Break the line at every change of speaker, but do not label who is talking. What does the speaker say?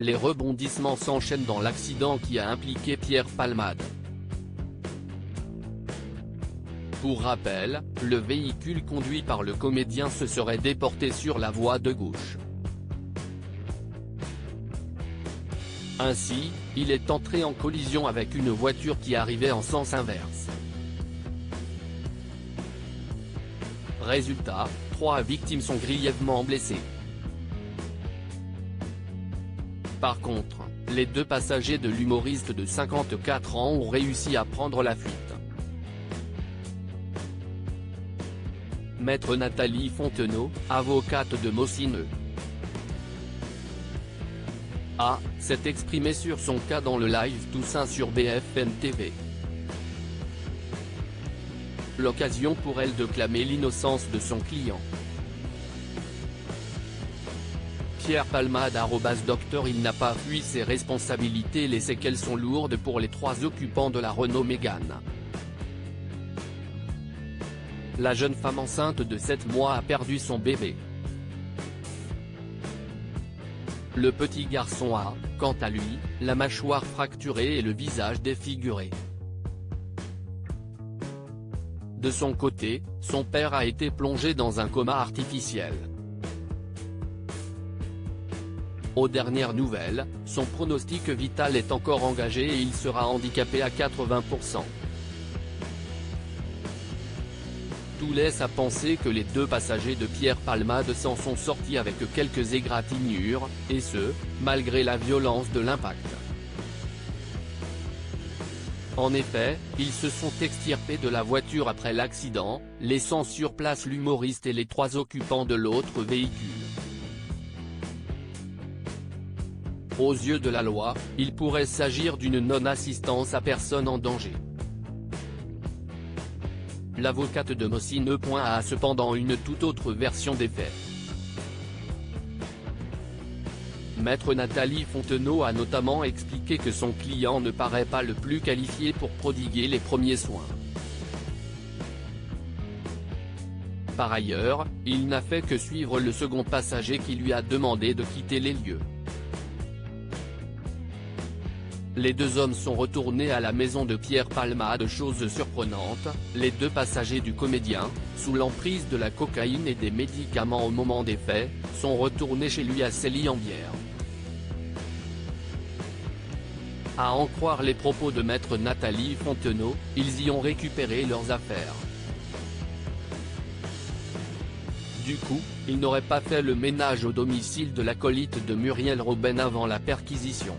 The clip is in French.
Les rebondissements s'enchaînent dans l'accident qui a impliqué Pierre Palmade. Pour rappel, le véhicule conduit par le comédien se serait déporté sur la voie de gauche. Ainsi, il est entré en collision avec une voiture qui arrivait en sens inverse. Résultat, 3 victimes sont grièvement blessées. Par contre, les 2 passagers de l'humoriste de 54 ans ont réussi à prendre la fuite. Maître Nathalie Fontenot, avocate de Mosineux, s'est exprimée sur son cas dans le live Toussaint sur BFM TV. L'occasion pour elle de clamer l'innocence de son client. Pierre Palmade @docteur Il n'a pas fui ses responsabilités. Les séquelles sont lourdes pour les 3 occupants de la Renault Mégane. La jeune femme enceinte de 7 mois a perdu son bébé. Le petit garçon a, quant à lui, la mâchoire fracturée et le visage défiguré. De son côté, son père a été plongé dans un coma artificiel. Aux dernières nouvelles, son pronostic vital est encore engagé et il sera handicapé à 80%. Tout laisse à penser que les 2 passagers de Pierre Palmade s'en sont sortis avec quelques égratignures, et ce, malgré la violence de l'impact. En effet, ils se sont extirpés de la voiture après l'accident, laissant sur place l'humoriste et les 3 occupants de l'autre véhicule. Aux yeux de la loi, il pourrait s'agir d'une non-assistance à personne en danger. L'avocate de Mosineux a cependant une toute autre version des faits. Maître Nathalie Fontenot a notamment expliqué que son client ne paraît pas le plus qualifié pour prodiguer les premiers soins. Par ailleurs, il n'a fait que suivre le second passager qui lui a demandé de quitter les lieux. Les 2 hommes sont retournés à la maison de Pierre Palmade. Chose surprenante, les 2 passagers du comédien, sous l'emprise de la cocaïne et des médicaments au moment des faits, sont retournés chez lui à Célie-en-Bière. À en croire les propos de maître Nathalie Fontenot, ils y ont récupéré leurs affaires. Du coup, ils n'auraient pas fait le ménage au domicile de l'acolyte de Muriel Robin avant la perquisition.